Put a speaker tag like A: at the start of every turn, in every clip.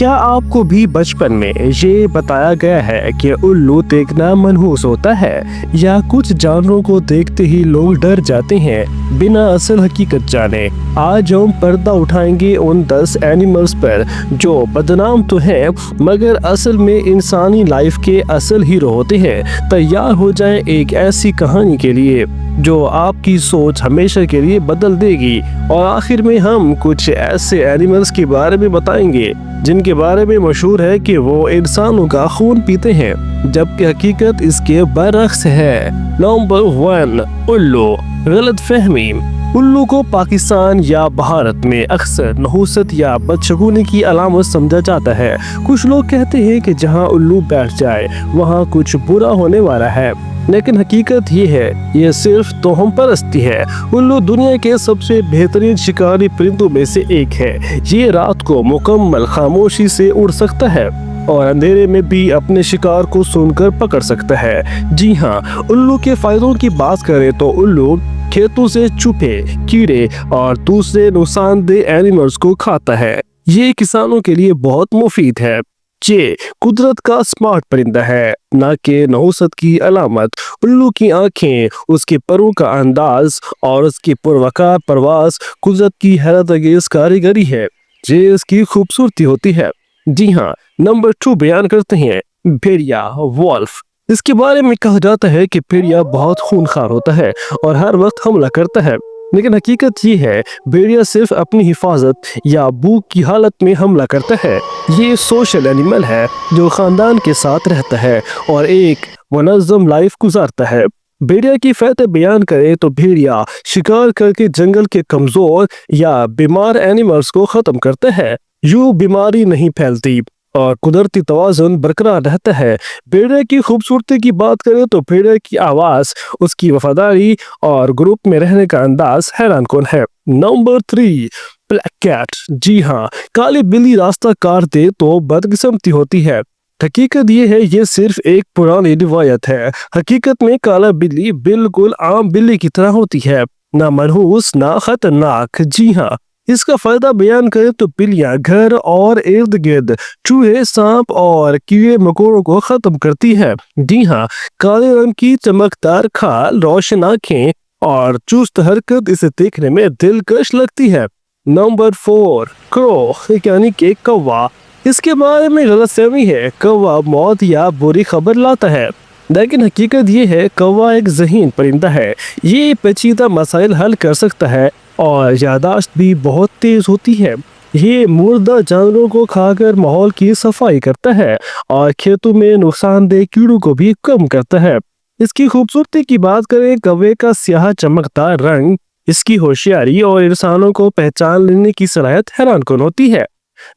A: क्या आपको भी बचपन में ये बताया गया है कि उल्लू देखना मनहूस होता है, या कुछ जानवरों को देखते ही लोग डर जाते हैं बिना असल हकीकत जाने? आज हम पर्दा उठाएंगे उन 10 एनिमल्स पर जो बदनाम तो हैं मगर असल में इंसानी लाइफ के असल हीरो होते हैं। तैयार हो जाएं एक ऐसी कहानी के लिए जो आपकी सोच हमेशा के लिए बदल देगी। और आखिर में हम कुछ ऐसे एनिमल्स के बारे में बताएंगे जिनके बारे में मशहूर है कि वो इंसानों का खून पीते हैं, जबकि हकीकत इसके बरअक्स है। नंबर 1, उल्लू। गलत फहमी। उल्लू को पाकिस्तान या भारत में अक्सर नहुसत या बदशगुनी की अलामत समझा जाता है। कुछ लोग कहते हैं कि जहां उल्लू बैठ जाए वहां कुछ बुरा होने वाला है, लेकिन हकीकत ये है ये सिर्फ तोहम परस्ती है। उल्लू दुनिया के सबसे बेहतरीन शिकारी परिंदों में से एक है। ये रात को मुकम्मल खामोशी से उड़ सकता है और अंधेरे में भी अपने शिकार को सुनकर पकड़ सकता है। जी हाँ, उल्लू के फायदों की बात करें तो उल्लू खेतों से छुपे कीड़े और दूसरे नुकसानदेह एनिमल्स को खाता है। ये किसानों के लिए बहुत मुफीद है। ये कुदरत का स्मार्ट परिंदा है, न कि नहुसत की अलामत। उल्लू की आंखें, उसके परों का अंदाज और उसकी पुरवकार परवास कुदरत की हैरत अंगेज कारीगरी है। ये इसकी खूबसूरती होती है। जी हाँ, नंबर 2 बयान करते हैं भेड़िया, वॉल्फ। इसके बारे में कहा जाता है कि भेड़िया बहुत खूनखार होता है और हर वक्त हमला करता है, लेकिन हकीकत ये है भेड़िया सिर्फ अपनी हिफाजत या भूख की हालत में हमला करता है। ये सोशल एनिमल है जो खानदान के साथ रहता है और एक मुनज़्ज़म लाइफ गुजारता है। भेड़िया की फायदे बयान करें तो भेड़िया शिकार करके जंगल के कमजोर या बीमार एनिमल्स को खत्म करता है। यूं बीमारी नहीं फैलती और कुदरती तवाज़ुन बरकरार रहता है। भेड़िया की खूबसूरती की बात करें तो भेड़िया की आवाज़, उसकी वफादारी और ग्रुप में रहने का अंदाज हैरान कुन है। Number 3, black cat. जी हाँ, काली बिल्ली रास्ता काट दे तो बदकिस्मती होती है। हकीकत ये है ये सिर्फ एक पुरानी रिवायत है। हकीकत में काला बिल्ली बिल्कुल आम बिल्ली की तरह होती है, ना मनहूस ना खतरनाक। जी हाँ, इसका फायदा बयान करें तो बिल्लियां घर और इर्द गिर्द चूहे, सांप और कीड़े मकोड़ों को खत्म करती है। जी हाँ, काले रंग की चमकदार खाल, रोशन आंखें और चुस्त हरकत इसे देखने में दिलकश लगती है। नंबर 4, क्रो यानी कि कौवा। इसके बारे में गलतफहमी है। कौवा मौत या बुरी खबर लाता है, लेकिन हकीकत ये है कौवा एक ज़हीन परिंदा है। ये पेचीदा मसाइल हल कर सकता है और यादाश्त भी बहुत तेज होती है। ये मुर्दा जानवरों को खाकर माहौल की सफाई करता है और खेतों में नुकसानदेह कीड़ों को भी कम करता है। इसकी खूबसूरती की बात करें, कौवे का स्याह चमकदार रंग, इसकी होशियारी और इंसानों को पहचान लेने की सलाहियत हैरान कुन होती है।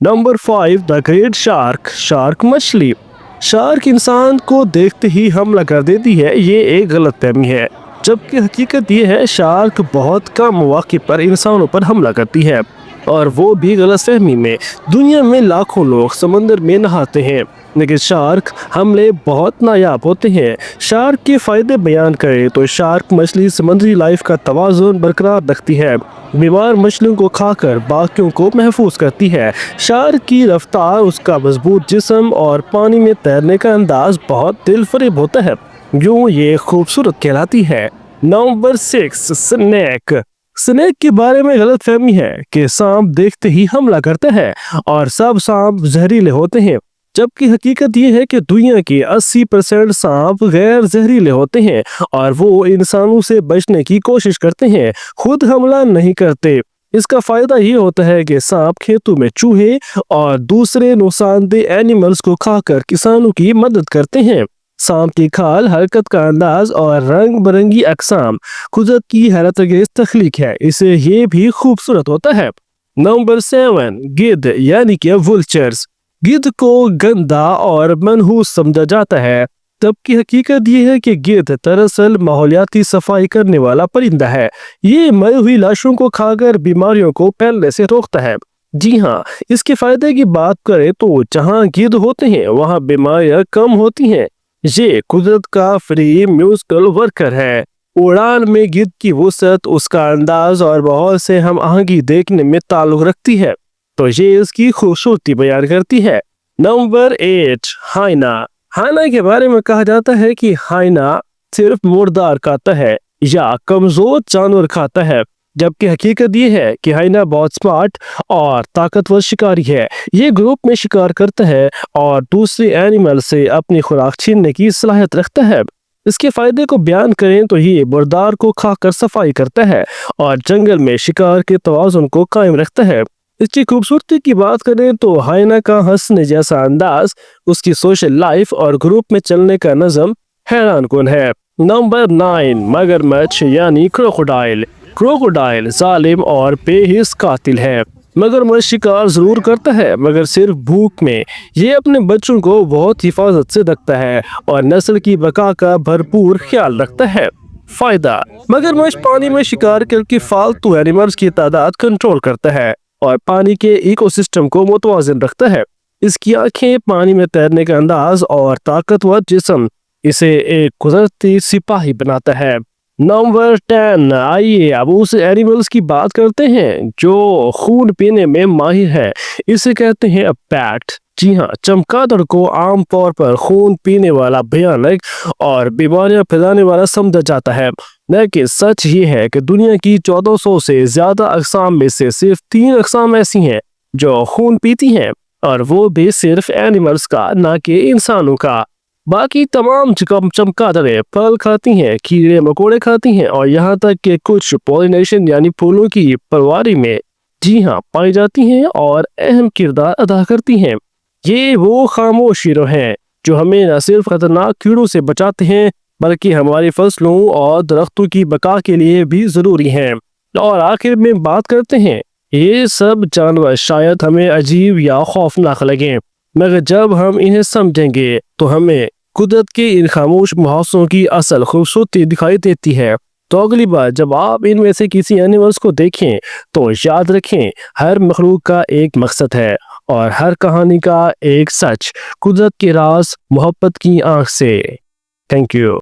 A: Number 5, the great shark. Shark मछली। शार्क इंसान को देखते ही हमला कर देती है, ये एक गलतफहमी है, जबकि हकीकत ये है शार्क बहुत कम मौके पर इंसानों पर हमला करती है, और वो भी गलतफहमी में। दुनिया में लाखों लोग समंदर में नहाते हैं, लेकिन शार्क हमले बहुत नायाब होते हैं। शार्क के फायदे बयान करें तो शार्क मछली समुद्री लाइफ का तवाज़ुन बरकरार रखती है, बीमार मछलियों को खाकर बाकियों को महफूज करती है। शार्क की रफ्तार, उसका मजबूत जिस्म और पानी में तैरने का अंदाज बहुत दिलफरेब होता है, यूं ये खूबसूरत कहलाती है। Number 6, snake. स्नेक के बारे में गलतफहमी है कि सांप देखते ही हमला करता है और सब सांप जहरीले होते हैं, जबकि हकीकत ये है कि दुनिया के 80% सांप गैर जहरीले होते हैं और वो इंसानों से बचने की कोशिश करते हैं, खुद हमला नहीं करते। इसका फायदा ये होता है कि सांप खेतों में चूहे और दूसरे नुकसानदेह एनिमल्स को खाकर किसानों की मदद करते हैं। सांप की खाल, हरकत का अंदाज और रंग बिरंगी अकसाम कुदरत की हैरत अंगेज तख्लीक है, इसे ये भी खूबसूरत होता है। नंबर 7, गिद्ध यानी कि वुल्चर्स। गिद्ध को गंदा और मनहूस समझा जाता है, जबकि हकीकत ये है कि गिद्ध दरअसल माहौलियाती सफाई करने वाला परिंदा है। ये मरी हुई लाशों को खाकर बीमारियों को फैलने से रोकता है। जी हाँ, इसके फायदे की बात करें तो जहाँ गिद्ध होते हैं वहाँ बीमारियां कम होती हैं। ये कुदरत का फ्री म्यूजिकल वर्कर है। उड़ान में गिद्ध की वुसअत, उसका अंदाज और माहौल से हम आहंगी देखने में ताल्लुक रखती है। तो ये इसकी खूबसूरती बयान करती है। नंबर 8, हाइना। हाइना के बारे में कहा जाता है कि हाइना सिर्फ मुर्दार खाता है या कमजोर जानवर खाता है, जबकि हकीकत ये है कि हाइना बहुत स्मार्ट और ताकतवर शिकारी है। ये ग्रुप में शिकार करता है और दूसरे एनिमल से अपनी खुराक छीनने की सलाहियत रखता है। इसके फायदे को बयान करें तो ये मुर्दार को खाकर सफाई करता है और जंगल में शिकार के तवाज़ुन को कायम रखता है। इसकी खूबसूरती की बात करें तो हाइना का हंसने जैसा अंदाज, उसकी सोशल लाइफ और ग्रुप में चलने का नज़म हैरान कुन है। नंबर 9, मगरमच्छ यानी क्रोकोडाइल। क्रोकोडाइल जालिम और बेहिस कातिल है। मगरमच्छ शिकार जरूर करता है मगर सिर्फ भूख में। ये अपने बच्चों को बहुत हिफाजत से रखता है और नस्ल की बका का भरपूर ख्याल रखता है। फायदा, मगरमच्छ पानी में शिकार करके फालतू एनिमल्स की तादाद कंट्रोल करता है और पानी के इकोसिस्टम को मुतवाज़िन रखता है। इसकी आंखें, पानी में तैरने का अंदाज और ताकतवर जिस्म इसे एक कुदरती सिपाही बनाता है। नंबर 10, आइए अब उस एनिमल्स की बात करते हैं जो खून पीने में माहिर है। इसे कहते हैं बैट। जी हाँ, चमगादड़ को आम तौर पर खून पीने वाला, भयानक और बीमारियां फैलाने वाला समझा जाता है, लेकिन सच ये है कि दुनिया की 1400 से ज्यादा अक़साम में से सिर्फ 3 अक़साम ऐसी हैं जो खून पीती हैं, और वो भी सिर्फ एनिमल्स का, ना कि इंसानों का। बाकी तमाम चमगादड़ें फल खाती हैं, कीड़े मकोड़े खाती हैं और यहाँ तक कि कुछ पॉलिनेशन यानी फूलों की परवारी में, जी हाँ, पाई जाती हैं और अहम किरदार अदा करती हैं। ये वो खामोश हीरो हैं जो हमें न सिर्फ खतरनाक कीड़ों से बचाते हैं बल्कि हमारी फसलों और दरख्तों की बका के लिए भी जरूरी हैं। और आखिर में बात करते हैं, ये सब जानवर शायद हमें अजीब या खौफनाक लगें, मगर जब हम इन्हें समझेंगे तो हमें कुदरत के इन खामोश मुहावसों की असल खूबसूरती दिखाई देती है। तो अगली बार जब आप इनमें से किसी एनिमल्स को देखें तो याद रखें, हर मखलूक का एक मकसद है और हर कहानी का एक सच। कुदरत के राज मोहब्बत की आंख से। Thank you.